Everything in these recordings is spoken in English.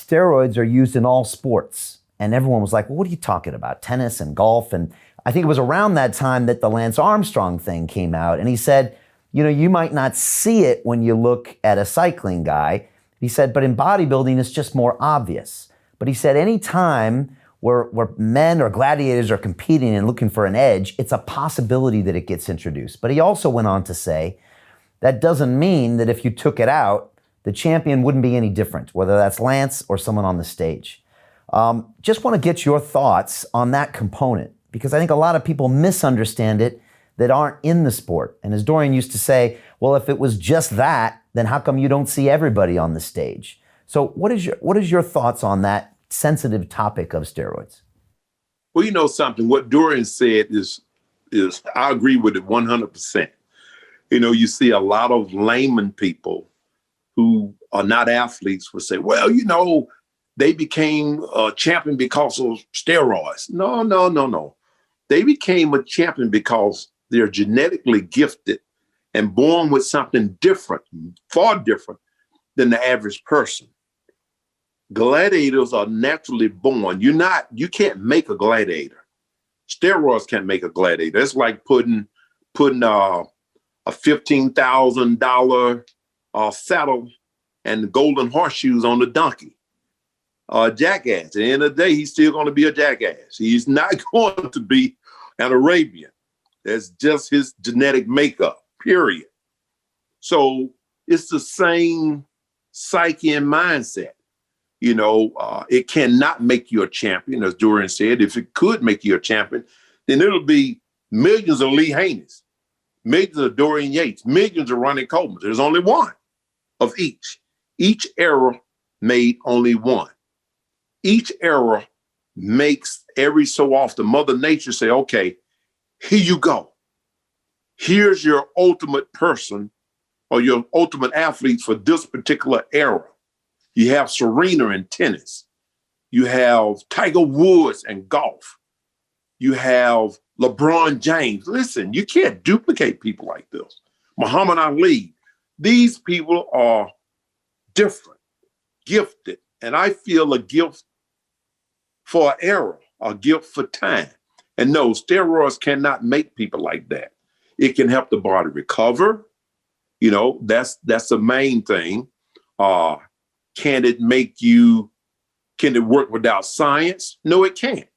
steroids are used in all sports. And everyone was like, well, what are you talking about? Tennis and golf. And I think it was around that time that the Lance Armstrong thing came out. And he said, you might not see it when you look at a cycling guy. He said, but in bodybuilding, it's just more obvious. But he said, any time where men or gladiators are competing and looking for an edge, it's a possibility that it gets introduced. But he also went on to say, that doesn't mean that if you took it out, the champion wouldn't be any different, whether that's Lance or someone on the stage. Just want to get your thoughts on that component, because I think a lot of people misunderstand it that aren't in the sport. And as Dorian used to say, well, if it was just that, then how come you don't see everybody on the stage? So what is your thoughts on that sensitive topic of steroids? Well, you know something, what Dorian said is I agree with it 100%. You see a lot of layman people who are not athletes will say, well, they became a champion because of steroids. No. They became a champion because they're genetically gifted and born with something different, far different than the average person. Gladiators are naturally born. You can't make a gladiator. Steroids can't make a gladiator. It's like putting a $15,000 saddle and golden horseshoes on the donkey. Jackass. At the end of the day, he's still going to be a jackass. He's not going to be an Arabian. That's just his genetic makeup, period. So it's the same psyche and mindset. It cannot make you a champion, as Dorian said. If it could make you a champion, then it'll be millions of Lee Haneys, millions of Dorian Yates, millions of Ronnie Coleman. There's only one of each. Each era made only one. Each era makes every so often Mother Nature say, okay, here you go. Here's your ultimate person or your ultimate athlete for this particular era. You have Serena in tennis. You have Tiger Woods in golf. You have LeBron James. Listen, you can't duplicate people like this. Muhammad Ali. These people are different, gifted. And I feel a gift for an era, a gift for time. And no, steroids cannot make people like that. It can help the body recover. That's the main thing. Can it work without science? No, it can't.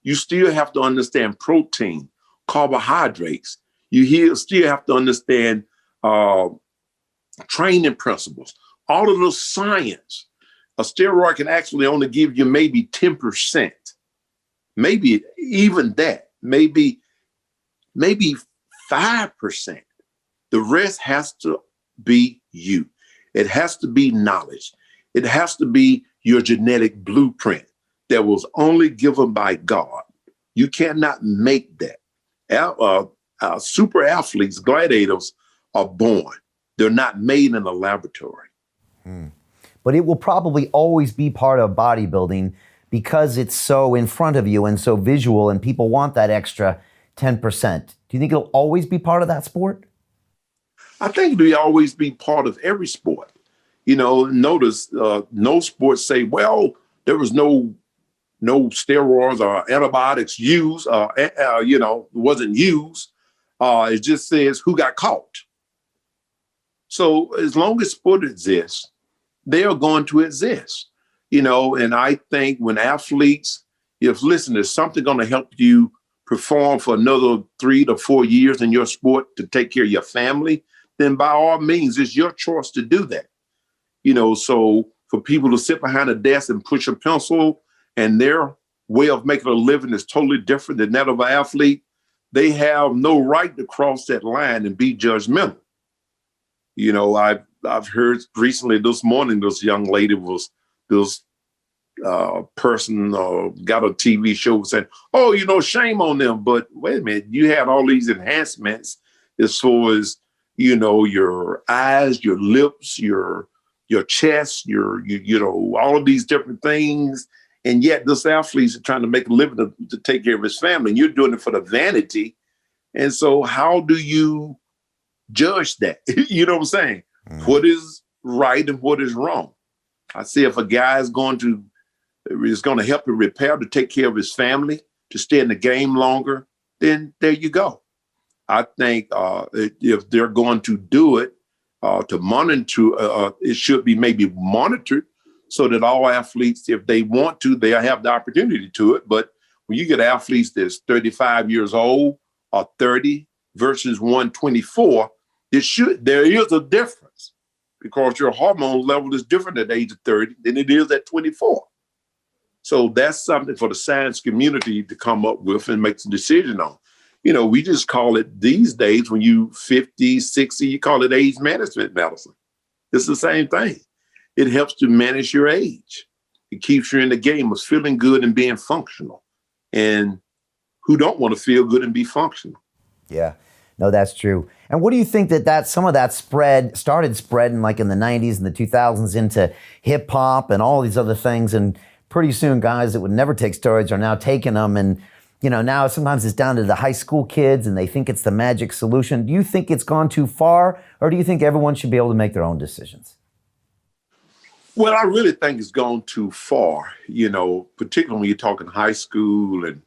You still have to understand protein, carbohydrates. You still have to understand training principles, all of the science. A steroid can actually only give you maybe 10%, maybe even that, maybe 5%. The rest has to be you. It has to be knowledge. It has to be your genetic blueprint that was only given by God. You cannot make that. Super athletes, gladiators, are born. They're not made in a laboratory. But it will probably always be part of bodybuilding because it's so in front of you and so visual, and people want that extra 10%. Do you think it'll always be part of that sport? I think it'll always be part of every sport. Notice no sports say, well, there was no steroids or antibiotics used, wasn't used. It just says who got caught. So as long as sport exists, they are going to exist, and I think when athletes, there's something going to help you perform for another 3 to 4 years in your sport to take care of your family, then by all means, it's your choice to do that. So for people to sit behind a desk and push a pencil and their way of making a living is totally different than that of an athlete, they have no right to cross that line and be judgmental. I've heard recently this morning, this young lady this person got a TV show saying, oh, shame on them. But wait a minute, you had all these enhancements as far as, your eyes, your lips, your chest, all of these different things. And yet this athlete's trying to make a living to take care of his family. And you're doing it for the vanity. And so how do you judge that? You know what I'm saying? What is right and what is wrong? I say if a guy is going to help him repair to take care of his family, to stay in the game longer, then there you go. I think if they're going to do it, to monitor, it should be maybe monitored so that all athletes, if they want to, they have the opportunity to it. But when you get athletes that's 35 years old or 30 versus 124, there is a difference because your hormone level is different at the age of 30 than it is at 24. So that's something for the science community to come up with and make a decision on. You know, we just call it these days, when you 50, 60, you call it age management medicine. It's the same thing. It helps to manage your age. It keeps you in the game of feeling good and being functional. And who don't want to feel good and be functional? Yeah, no, that's true. And what do you think that some of that started spreading like in the 90s and the 2000s into hip hop and all these other things? And pretty soon guys that would never take steroids are now taking them. And, you know, now sometimes it's down to the high school kids and they think it's the magic solution. Do you think it's gone too far, or do you think everyone should be able to make their own decisions? Well, I really think it's gone too far, you know, particularly when you're talking high school and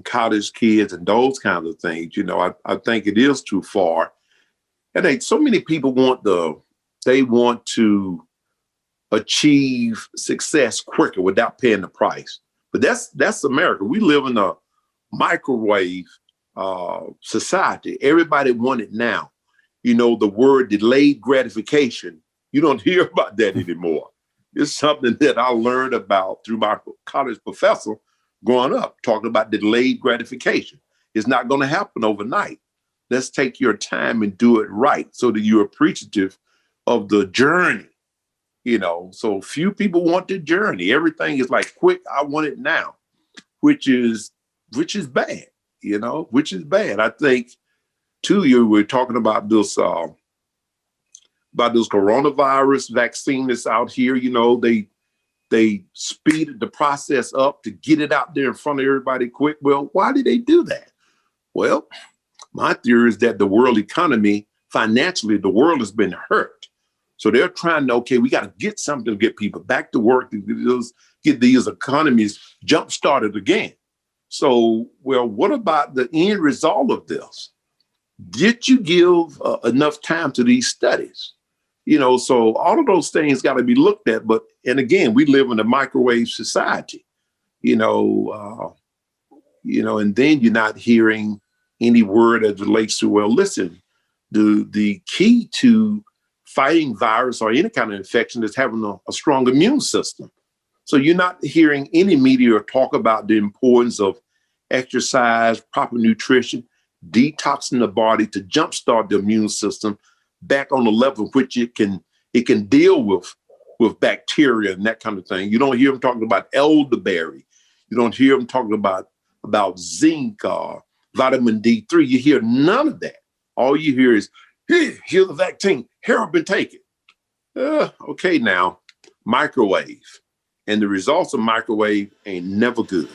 college kids and those kinds of things. You know, I think it is too far. And so many people want to achieve success quicker without paying the price. But that's America. We live in a microwave society. Everybody want it now. You know, the word delayed gratification, you don't hear about that anymore. It's something that I learned about through my college professor growing up, talking about delayed gratification. It's not going to happen overnight. Let's take your time and do it right so that you're appreciative of the journey. You know, so few people want the journey. Everything is like quick. I want it now, which is bad, you know, which is bad. I think too, you were talking about this coronavirus vaccine that's out here. You know, they speeded the process up to get it out there in front of everybody quick. Well, why did they do that? Well, my theory is that the world economy, financially, the world has been hurt. So they're trying to, okay, we got to get something to get people back to work, to get these economies jump started again. So, well, what about the end result of this? Did you give enough time to these studies? You know, so all of those things got to be looked at. But, and again, we live in a microwave society, you know, and then you're not hearing any word that relates to, well, listen, the key to fighting virus or any kind of infection is having a strong immune system. So you're not hearing any media talk about the importance of exercise, proper nutrition, detoxing the body to jumpstart the immune system back on the level which it can deal with bacteria and that kind of thing. You don't hear them talking about elderberry. You don't hear them talking about zinc or vitamin D3. You hear none of that. All you hear is, here's the vaccine. Here I've been taking. Okay, now, microwave. And the results of microwave ain't never good.